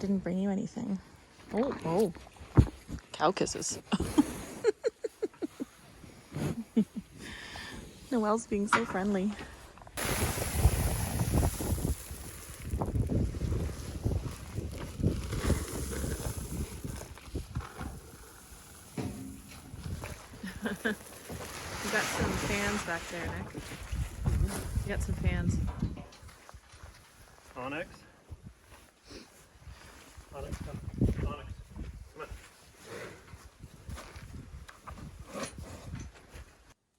didn't bring you anything. Oh, cow kisses. Noelle's being so friendly. You got some fans back there, Nick. You got some fans. Onyx. Onyx, come. Onyx, come on.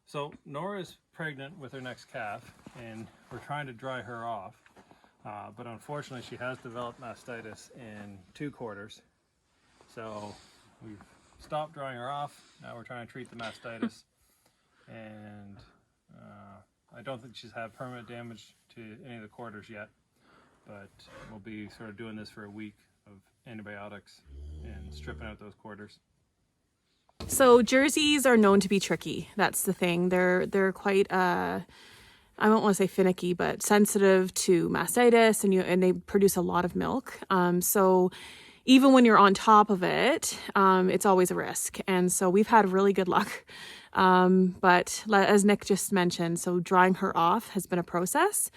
So Nora's pregnant with her next calf, and we're trying to dry her off. But unfortunately, she has developed mastitis in 2 quarters. So we've stopped drying her off. Now we're trying to treat the mastitis. And I don't think she's had permanent damage to any of the quarters yet. But we'll be sort of doing this for a week of antibiotics and stripping out those quarters. So Jerseys are known to be tricky. That's the thing. They're quite I don't want to say finicky, but sensitive to mastitis, and they produce a lot of milk. So even when you're on top of it, it's always a risk. And so we've had really good luck. But as Nick just mentioned, so drying her off has been a process.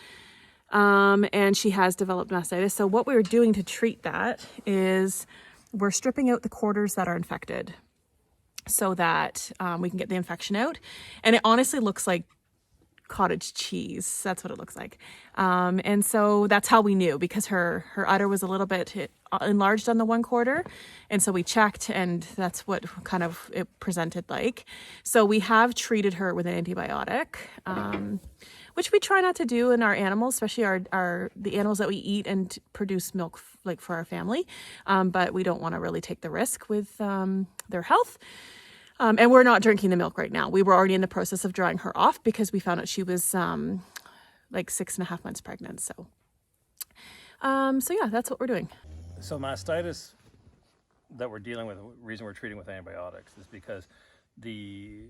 And she has developed mastitis. So what we're doing to treat that is we're stripping out the quarters that are infected so that we can get the infection out. And it honestly looks like cottage cheese. That's what it looks like. And so that's how we knew, because her udder was a little bit enlarged on the 1 quarter. And so we checked, and that's what kind of it presented like. So we have treated her with an antibiotic, which we try not to do in our animals, especially the animals that we eat and produce milk like for our family. But we don't want to really take the risk with their health. And we're not drinking the milk right now. We were already in the process of drying her off because we found out she was like 6.5 months pregnant. So yeah, that's what we're doing. So mastitis that we're dealing with, the reason we're treating with antibiotics is because the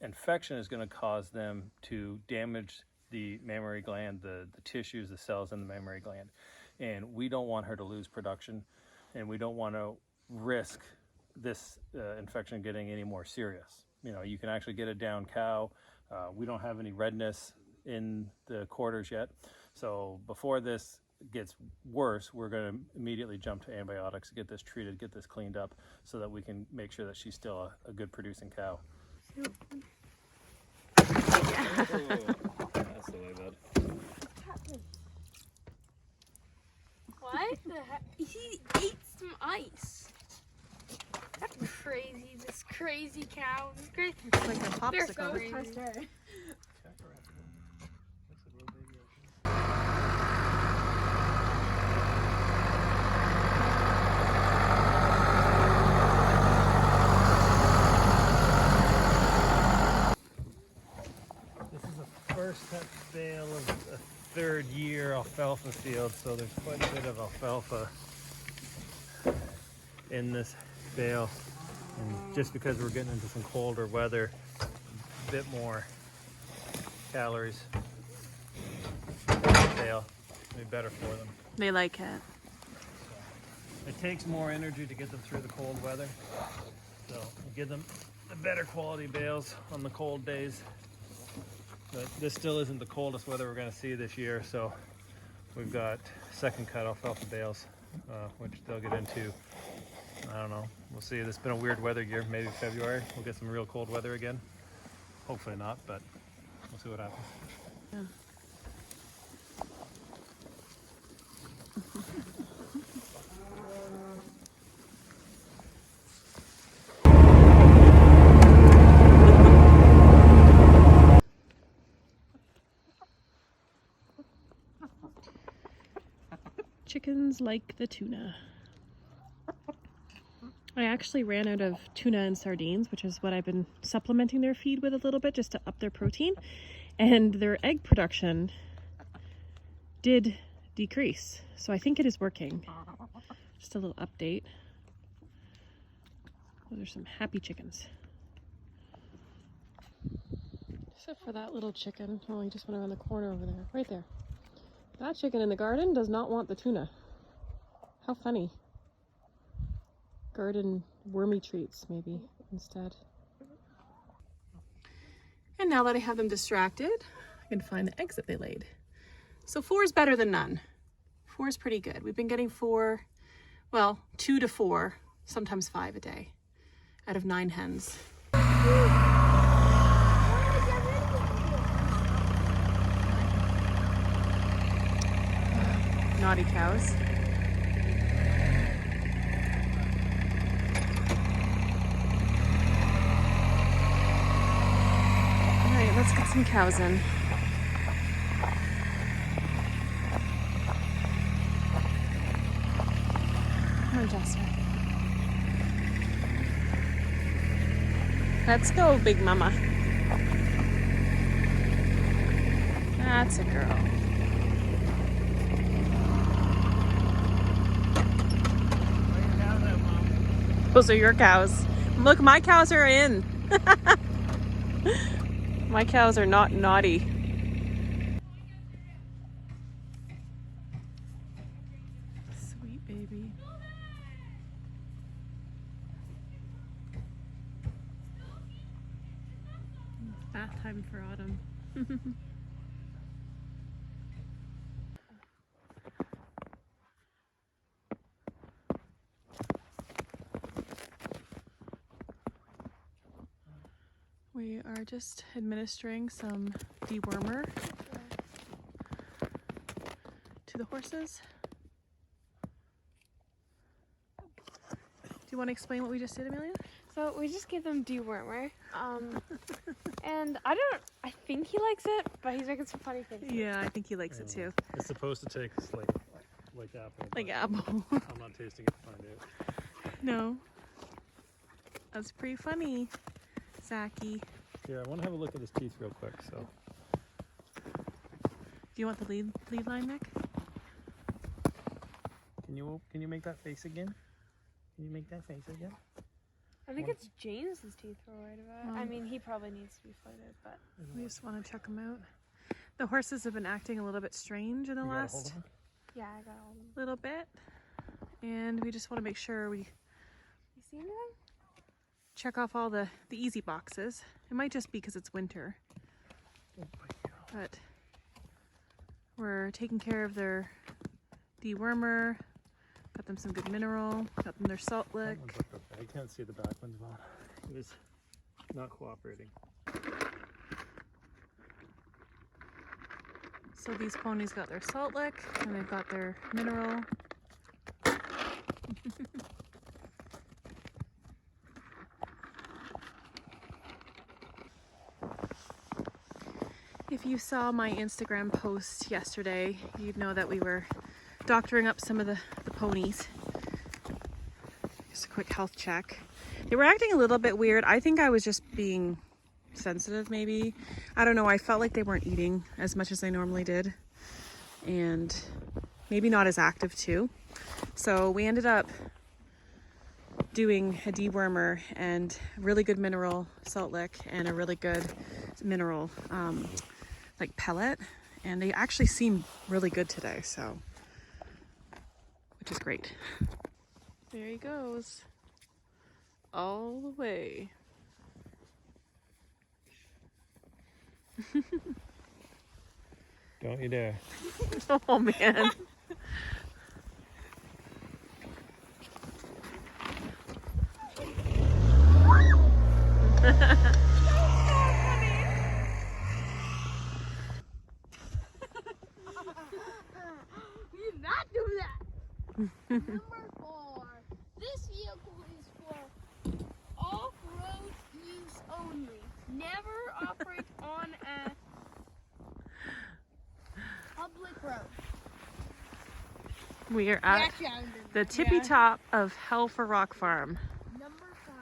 infection is going to cause them to damage the mammary gland, the tissues, the cells in the mammary gland. And we don't want her to lose production, and we don't want to risk this infection getting any more serious. You know, you can actually get a down cow. We don't have any redness in the quarters yet. So before this gets worse, we're going to immediately jump to antibiotics, get this treated, get this cleaned up, so that we can make sure that she's still a good producing cow. Yeah. That's the way, bud. What the heck? He ate some ice. That's crazy. This crazy cow. This crazy. It's like a They're so popsicle. crazy. This is the first bale of a 3rd year alfalfa field, so there's quite a bit of alfalfa in this bale. And just because we're getting into some colder weather, a bit more calories in the bale will be better for them. They like it. It takes more energy to get them through the cold weather, so we give them the better quality bales on the cold days. But this still isn't the coldest weather we're going to see this year, so we've got 2nd cut alfalfa bales, which they'll get into. I don't know. We'll see. This has been a weird weather year. Maybe February we'll get some real cold weather again. Hopefully not, but we'll see what happens. Yeah. Chickens like the tuna. I actually ran out of tuna and sardines, which is what I've been supplementing their feed with a little bit just to up their protein. And their egg production did decrease. So I think it is working. Just a little update. Those are some happy chickens. Except for that little chicken. Oh, he just went around the corner over there. Right there. That chicken in the garden does not want the tuna. How funny. garden wormy treats maybe instead. And now that I have them distracted, I can find the eggs that they laid. So 4 is better than none. 4 is pretty good. We've been getting 4, well, 2 to 4, sometimes 5 a day out of 9 hens. Naughty cows. All right, let's get some cows in. Come on, Jester. Let's go, big mama. That's a girl. Those are your cows. Look, my cows are in. My cows are not naughty. Sweet baby. Bath time for Autumn. We are just administering some dewormer to the horses. Do you want to explain what we just did, Amelia? So we just gave them dewormer. And I think he likes it, but he's making some funny faces. Yeah, I think he likes it too. It's supposed to taste like apple. Like apple. I'm not tasting it to find out. No. That's pretty funny, Zachy. Here, I want to have a look at his teeth real quick. So, Do you want the lead line, Nick? can you make that face again? Can you make that face again? I think it's James's teeth we're worried about. I mean, he probably needs to be floated, but We just want to check them out. The horses have been acting a little bit strange in the last yeah, I got all of them. little bit. And we just want to make sure we You see anything? check off all the easy boxes. It might just be because it's winter. But we're taking care of their dewormer. Got them some good mineral. Got them their salt lick. That one's like okay. I can't see the back ones well. It was not cooperating. So these ponies got their salt lick and they've got their mineral. If you saw my Instagram post yesterday, you'd know that we were doctoring up some of the ponies. Just a quick health check. They were acting a little bit weird. I think I was just being sensitive maybe. I don't know, I felt like they weren't eating as much as they normally did. And maybe not as active too. So we ended up doing a dewormer and really good mineral salt lick and a really good mineral like pellet, and they actually seem really good today, so which is great. There he goes all the way. Don't you dare. Oh man. We did not do that. Number 4. This vehicle is for off-road use only. Never operate on a public road. We are at the tippy top of Hell for Rock Farm. Number 5.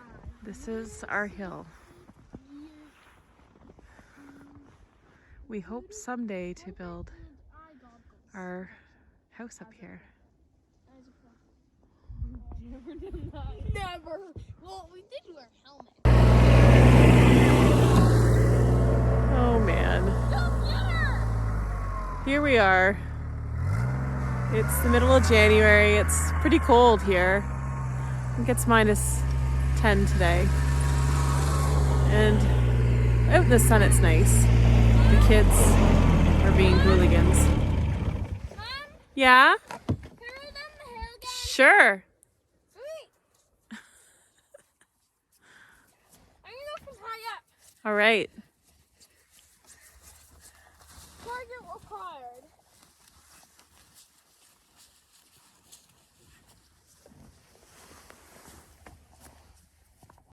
This is our hill. We hope someday to build our house up here. Never. Well, we did wear helmets. Oh man. Here we are. It's the middle of January. It's pretty cold here. think it's -10 today. And out in the sun, it's nice. The kids are being hooligans. Mom, Yeah? can we run down the hill again? Sure. Sweet. I'm gonna go from high up. All right. Target required.